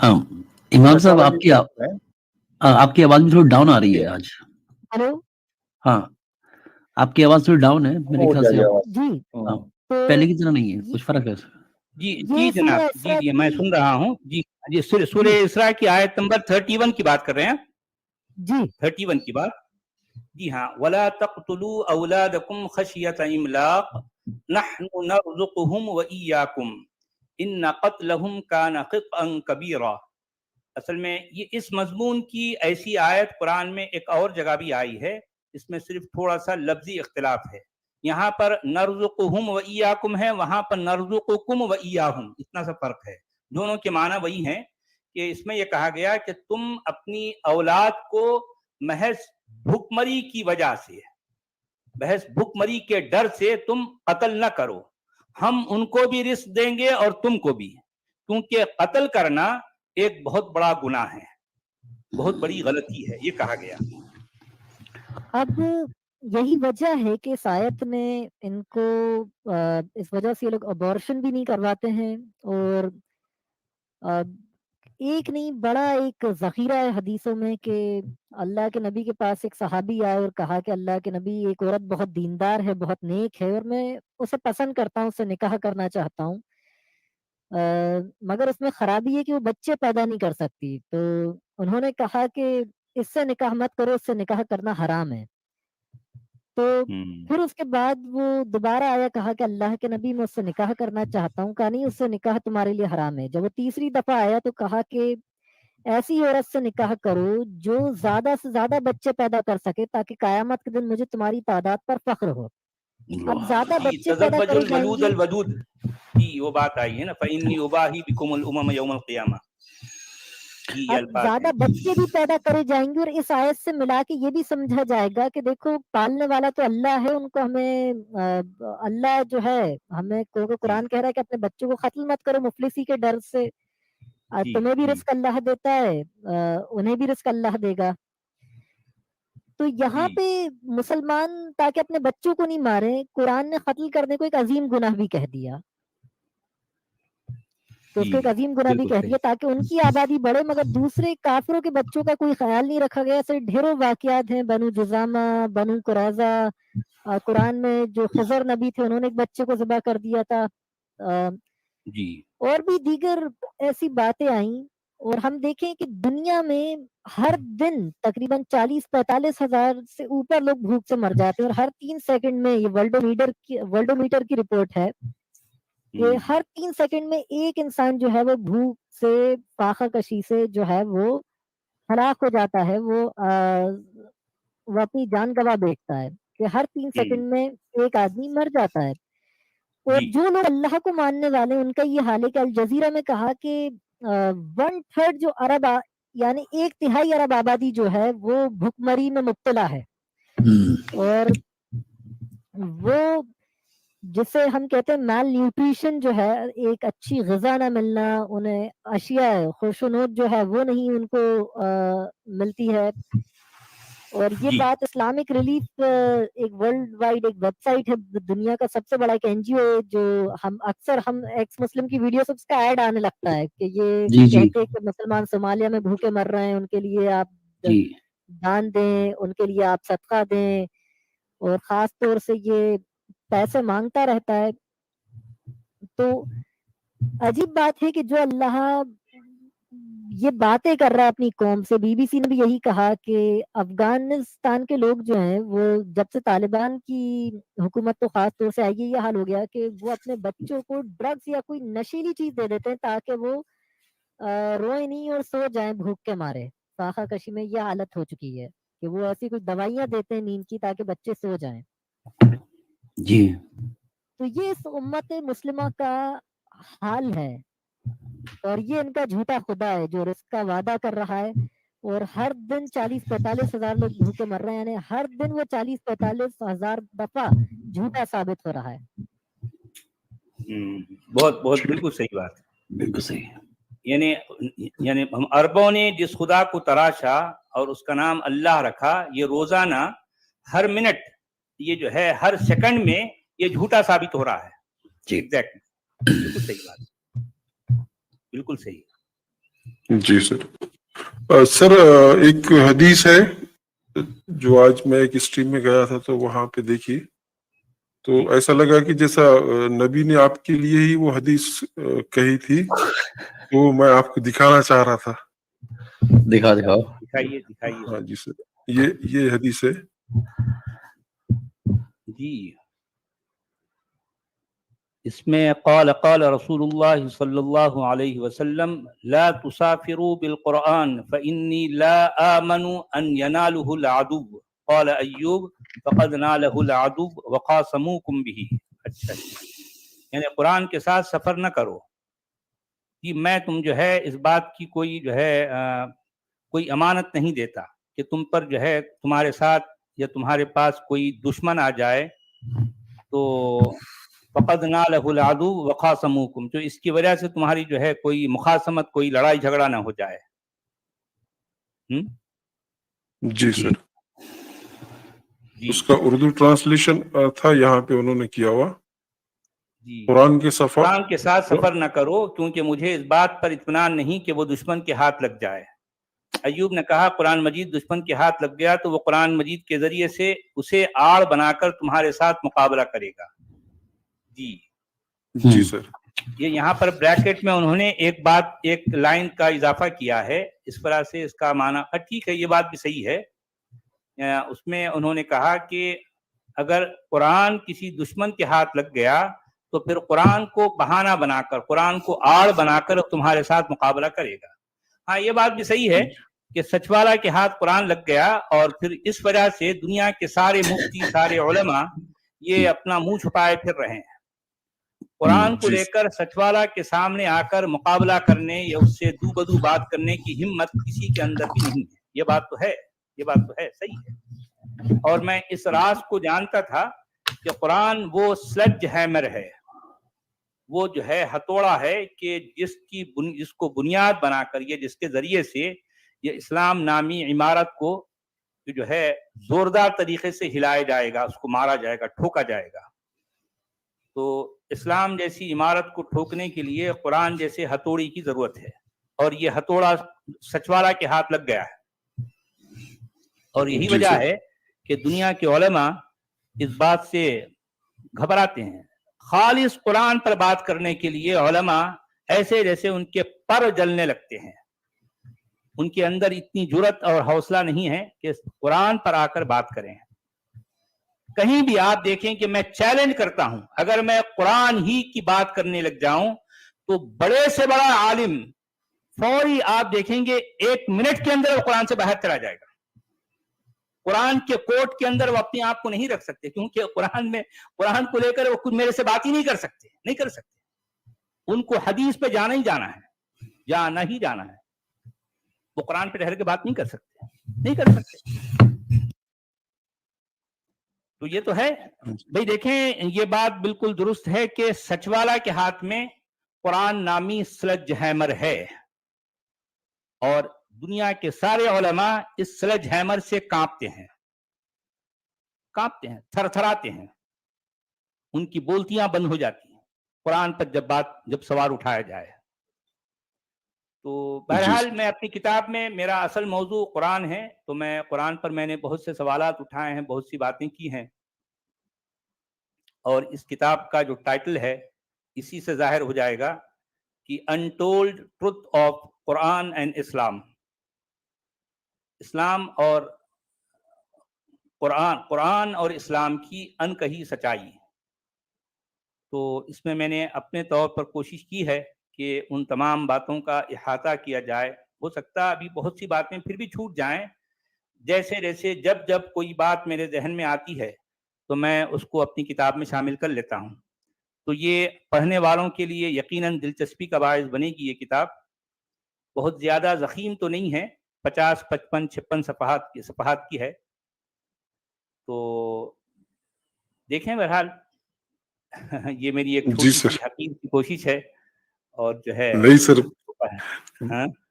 इमाम साहब आपकी आवाज में थोड़ी डाउन आ रही है आज। हेलो, हाँ, आपकी आवाज थोड़ी डाउन है मेरे ख्याल से। जी पहले की तरह नहीं है, कुछ फर्क है। जी जी जनाब, जी मैं सुन रहा हूँ। जी जी, सूरह इसरा की आयत नंबर 31 की बात कर रहे हैं जी, 31 की बात। जी हाँ, वला तक़्तुलू औलादकुम खशियत इमलाक नहनु नरज़ुक़ुहुम व इय्याकुम इन्न क़त्लहुम कान ख़ित्अन कबीरा। असल में ये इस मजमून की ऐसी आयत कुरान में एक और जगह भी आई है, इसमें सिर्फ थोड़ा सा लफ्जी इख्तिलाफ है। यहाँ पर नरज़ुक़ुहुम व इय्याकुम है, वहां पर नरज़ुक़ुकुम व इय्याहुम, इतना सा फर्क है। दोनों के माना वही हैं कि इसमें यह कहा गया कि तुम अपनी औलाद को महज भुखमरी की वजह से, महज भुखमरी के डर से तुम कत्ल न करो, हम उनको भी रिस्क देंगे और तुमको भी, क्योंकि कत्ल करना एक बहुत बड़ा गुनाह है, बहुत बड़ी गलती है, ये कहा गया। अब यही वजह है कि इस आयत में इनको इस वजह से ये लोग अबॉर्शन भी नहीं करवाते हैं। और एक नहीं, बड़ा एक ज़ख़ीरा है हदीसों में कि अल्लाह के नबी के पास एक सहाबी आए और कहा कि अल्लाह के नबी, एक औरत बहुत दीनदार है, बहुत नेक है और मैं उसे पसंद करता हूँ, उससे निकाह करना चाहता हूँ, मगर उसमें खराबी है कि वो बच्चे पैदा नहीं कर सकती। तो उन्होंने कहा कि इससे निकाह मत करो, इससे निकाह करना हराम है। तो फिर उसके बाद वो दोबारा आया, कहा कि अल्लाह के नबी, मैं उससे निकाह करना चाहता हूँ। कहा नहीं, उससे निकाह तुम्हारे लिए हराम है। जब वो तीसरी दफा आया तो कहा कि ऐसी औरत से निकाह करो जो ज्यादा से ज्यादा बच्चे पैदा कर सके, ताकि कयामत के दिन मुझे तुम्हारी तादाद पर फख्र हो। अब ज्यादा बच्चे पैदा करे जाएंगे, वदूद की वो बात आई है ना, फ़इन्नी उबाही बिकुमुल उमम यौमल क़ियामा। अब ज्यादा बच्चे भी पैदा करे जाएंगे और इस आयत से मिला के ये भी समझा जाएगा कि देखो, पालने वाला तो अल्लाह है, उनको हमें अल्लाह जो है, हमें कुरान कह रहा है कि अपने बच्चों को कत्ल मत करो मुफलिसी के डर से। तुम्हें भी रिस्क अल्लाह देता है, उन्हें भी रिस्क अल्लाह देगा। तो यहाँ पे मुसलमान ताकि अपने बच्चों को नहीं मारे, कुरान ने कत्ल करने को एक अजीम गुनाह भी कह दिया। तो उसको एक अजीम गुनाह भी कह दिया ताकि उनकी आबादी बढ़े, मगर दूसरे काफिरों के बच्चों का कोई ख्याल नहीं रखा गया। ऐसे ढेरों वाकयात हैं, बनु जुजामा, बनु कुरैज़ा, कुरान में जो खिज़र नबी थे उन्होंने एक बच्चे को ज़िबा कर दिया था, जी। और भी दीगर ऐसी बातें आई। और हम देखें कि दुनिया में हर दिन तकरीबन 40-45 हजार से ऊपर लोग भूख से मर जाते हैं, और हर 3 सेकंड में, ये वर्ल्डोमीटर की रिपोर्ट है, ये हर 3 सेकंड में एक इंसान जो है वो भूख से, फाका कशी से जो है वो हलाक हो जाता है। वो अपनी जान गवा बैठता है कि हर 3 सेकंड में एक आदमी मर जाता है। और जो लोग अल्लाह को मानने वाले हैं उनका ये हाल है कि अल जजीरा में कहा कि 1/3 जो अरब, यानी 1/3 अरब आबादी जो है वो भुखमरी में मुब्तला है। और वो जिसे हम कहते हैं माल न्यूट्रिशन जो है, एक अच्छी ग़िज़ा ना मिलना, उन्हें अशिया खुशनुद जो है वो नहीं उनको मिलती है। और ये बात इस्लामिक रिलीफ एक वर्ल्ड वाइड एक वेबसाइट है, दुनिया का सबसे बड़ा एक एनजीओ है, जो हम अक्सर एक्स मुस्लिम की वीडियो सबका ऐड आने लगता है कि ये कहते हैं कि मुसलमान सोमालिया में भूखे मर रहे हैं, उनके लिए आप दान दें, उनके लिए आप सदका दें। और ख़ास तौर से ये पैसे मांगता रहता है। तो अजीब बात है कि जो अल्लाह ये बातें कर रहा है अपनी कौम से। बीबीसी ने भी यही कहा कि अफगानिस्तान के लोग जो हैं वो जब से तालिबान की हुकूमत तो खास तौर से आई है, ये हाल हो गया कि वो अपने बच्चों को ड्रग्स या कोई नशीली चीज दे देते हैं ताकि वो रोए नहीं और सो जाएं भूख के मारे। फाका कशी में ये हालत हो चुकी है कि वो ऐसी कुछ दवाइयां देते हैं नींद की ताकि बच्चे सो जाएं। जी। तो ये इस उम्मत मुस्लिमा का हाल है, और ये इनका झूठा खुदा है जो रिस्क का वादा कर रहा है। और हर दिन 40-45 हजार लोग भूखे मर रहे हैं, यानी हर दिन वो 40-45 हजार दफा झूठा साबित हो रहा है। बहुत बहुत बिल्कुल सही बात, बिल्कुल सही। यानी हम अरबों ने जिस खुदा को तराशा और उसका नाम अल्लाह रखा, ये रोजाना हर मिनट, ये जो है हर सेकंड में ये झूठा साबित हो रहा है। एग्जैक्टली, बिल्कुल सही बात, बिल्कुल सही। جی سر. سر ایک حدیث ہے جو آج میں ایک اسٹریم میں گیا تھا تو وہاں پہ دیکھی تو ایسا لگا کہ جیسا نبی نے آپ کے لیے ہی وہ حدیث کہی تھی تو میں آپ کو دکھانا چاہ رہا تھا. دکھاؤ دکھائیے دکھائیے. ہاں جی سر, یہ حدیث ہے. جی اس میں قال رسول اللہ صلی اللہ علیہ وسلم لا تسافروا بالقرآن فإني لا آمن ان يناله العدو قال ایوب فقد ناله العدو وقاسموكم به. اچھا یعنی قرآن کے ساتھ سفر نہ کرو کہ میں تم جو ہے اس بات کی کوئی جو ہے کوئی امانت نہیں دیتا کہ تم پر جو ہے تمہارے ساتھ یا تمہارے پاس کوئی دشمن آ جائے تو فقد نالہ العدو وخاصموکم, تو اس کی وجہ سے تمہاری جو ہے کوئی مخاصمت کوئی لڑائی جھگڑا نہ ہو جائے. جی سر. اس کا اردو ٹرانسلیشن تھا یہاں پہ انہوں نے کیا ہوا جی قرآن کے سفر قرآن کے ساتھ سفر نہ کرو کیونکہ مجھے اس بات پر اطمینان نہیں کہ وہ دشمن کے ہاتھ لگ جائے. ایوب نے کہا قرآن مجید دشمن کے ہاتھ لگ گیا تو وہ قرآن مجید کے ذریعے سے اسے آڑ بنا کر تمہارے ساتھ مقابلہ کرے گا. جی سر. یہ یہاں پر بریکٹ میں انہوں نے ایک لائن کا اضافہ کیا ہے, اس طرح سے اس کا معنی ٹھیک ہے, یہ بات بھی صحیح ہے. اس میں انہوں نے کہا کہ اگر قرآن کسی دشمن کے ہاتھ لگ گیا تو پھر قرآن کو بہانہ بنا کر قرآن کو آڑ بنا کر تمہارے ساتھ مقابلہ کرے گا. ہاں یہ بات بھی صحیح ہے کہ سچوالا کے ہاتھ قرآن لگ گیا اور پھر اس وجہ سے دنیا کے سارے مفتی سارے علماء یہ اپنا منہ چھپائے پھر رہے ہیں. قرآن کو لے کر سچوالا کے سامنے آ کر مقابلہ کرنے یا اس سے دو بدو بات کرنے کی ہمت کسی کے اندر بھی نہیں ہے. یہ بات تو ہے صحیح ہے. اور میں اس راز کو جانتا تھا کہ قرآن وہ سلج ہیمر ہے, وہ جو ہے ہتھوڑا ہے کہ جس کو بنیاد بنا کر یہ جس کے ذریعے سے یہ اسلام نامی عمارت کو جو ہے زوردار طریقے سے ہلایا جائے گا, اس کو مارا جائے گا, ٹھوکا جائے گا. تو اسلام جیسی عمارت کو ٹھوکنے کے لیے قرآن جیسے ہتھوڑی کی ضرورت ہے, اور یہ ہتھوڑا سچوالا کے ہاتھ لگ گیا ہے. اور یہی وجہ ہے کہ دنیا کے علماء اس بات سے گھبراتے ہیں. خالص قرآن پر بات کرنے کے لیے علماء ایسے جیسے ان کے پر جلنے لگتے ہیں, ان کے اندر اتنی جرت اور حوصلہ نہیں ہے کہ قرآن پر آ کر بات کریں. کہیں بھی آپ دیکھیں کہ میں چیلنج کرتا ہوں, اگر میں قرآن ہی کی بات کرنے لگ جاؤں تو بڑے سے بڑا عالم فوری آپ دیکھیں گے 1 منٹ کے اندر وہ قرآن سے باہر چلا جائے گا. قرآن کے کوٹ کے اندر وہ اپنے آپ کو نہیں رکھ سکتے, کیونکہ قرآن کو لے کر وہ خود میرے سے بات ہی نہیں کر سکتے. ان کو حدیث پہ جانا ہی جانا ہے. وہ قرآن پہ ٹھہر کے بات نہیں کر سکتے. تو یہ تو ہے بھئی. دیکھیں یہ بات بالکل درست ہے کہ سچوالا کے ہاتھ میں قرآن نامی سلج ہیمر ہے, اور دنیا کے سارے علماء اس سلج ہیمر سے کانپتے ہیں, تھر تھراتے ہیں. ان کی بولتیاں بند ہو جاتی ہیں قرآن پر جب سوال اٹھایا جائے. تو بہرحال میں اپنی کتاب میں میرا اصل موضوع قرآن ہے, تو میں قرآن پر میں نے بہت سے سوالات اٹھائے ہیں, بہت سی باتیں کی ہیں, اور اس کتاب کا جو ٹائٹل ہے اسی سے ظاہر ہو جائے گا کہ untold truth of Quran and Islam. اسلام اور قرآن اور اسلام کی انکہی سچائی. تو اس میں میں نے اپنے طور پر کوشش کی ہے کہ ان تمام باتوں کا احاطہ کیا جائے. ہو سکتا ابھی بہت سی باتیں پھر بھی چھوٹ جائیں, جیسے جب کوئی بات میرے ذہن میں آتی ہے تو میں اس کو اپنی کتاب میں شامل کر لیتا ہوں. تو یہ پڑھنے والوں کے لیے یقیناً دلچسپی کا باعث بنے گی. یہ کتاب بہت زیادہ ضخیم تو نہیں ہے, 50, 55, 56 صفحات کی ہے. تو دیکھیں بہرحال یہ میری ایک چھوٹی سی حقیر کی کوشش ہے, اور جو ہے نہیں سر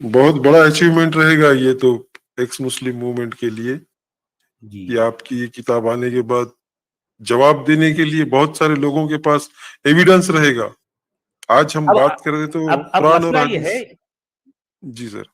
بہت بڑا اچیومنٹ رہے گا یہ تو ایکس مسلم موومنٹ کے لیے, کہ آپ کی یہ کتاب آنے کے بعد جواب دینے کے لیے بہت سارے لوگوں کے پاس ایویڈنس رہے گا. آج ہم بات کر رہے تو اب مسئلہ یہ ہے جی سر